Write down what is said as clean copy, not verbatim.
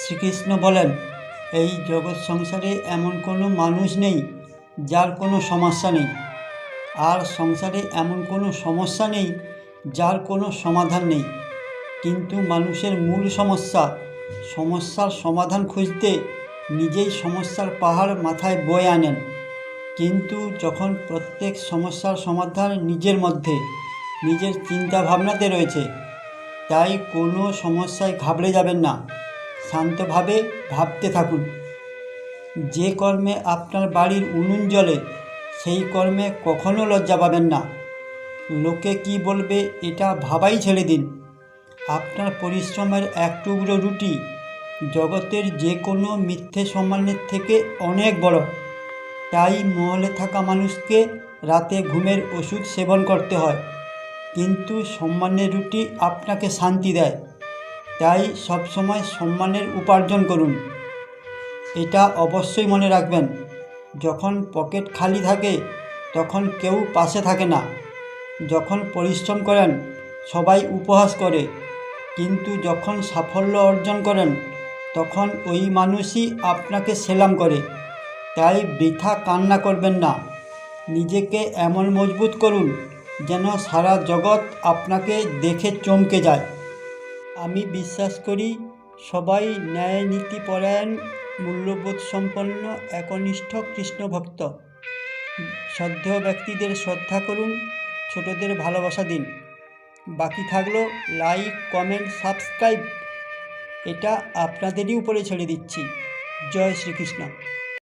শ্রীকৃষ্ণ বলেন, এই জগৎ সংসারে এমন কোনো মানুষ নেই যার কোনো সমস্যা নেই, আর সংসারে এমন কোনো সমস্যা নেই যার কোনো সমাধান নেই। কিন্তু মানুষের মূল সমস্যার সমাধান খুঁজতে নিজেই সমস্যার পাহাড় মাথায় বয়ে আনেন। কিন্তু যখন প্রত্যেক সমস্যার সমাধান নিজের মধ্যে, নিজের চিন্তা ভাবনাতে রয়েছে, তাই কোনো সমস্যায় ঘাবড়ে যাবেন না, শান্তভাবে ভাবতে থাকুন। যে কর্মে আপনার বাড়ির উনুন জ্বলে, সেই কর্মে কখনো লজ্জা পাবেন না। লোকে কি বলবে এটা ভাবাই ছেড়ে দিন। আপনার পরিশ্রমের এক টুকরো রুটি জগতের যে কোনো মিথ্যে সম্মানের থেকে অনেক বড়। তাই মহলে থাকা মানুষকে রাতে ঘুমের ওষুধ সেবন করতে হয়, কিন্তু সম্মানের রুটি আপনাকে শান্তি দেয়। তাই সবসময় সম্মানের উপার্জন করুন। এটা অবশ্যই মনে রাখবেন, যখন পকেট খালি থাকে তখন কেউ পাশে থাকে না। যখন পরিশ্রম করেন সবাই উপহাস করে, কিন্তু যখন সাফল্য অর্জন করেন তখন ওই মানুষই আপনাকে সেলাম করে। তাই বৃথা কান্না করবেন না, নিজেকে এমন মজবুত করুন যেন সারা জগৎ আপনাকে দেখে চমকে যায়। আমি বিশ্বাস করি সবাই ন্যায় নীতিপরায়ণ, মূল্যবোধ সম্পন্ন, একনিষ্ঠ কৃষ্ণভক্ত। শ্রদ্ধেয় ব্যক্তিদের শ্রদ্ধা করুন, ছোটদের ভালোবাসা দিন। বাকি থাকলো লাইক, কমেন্ট, সাবস্ক্রাইব, এটা আপনাদেরই উপরে ছেড়ে দিচ্ছি। জয় শ্রীকৃষ্ণ।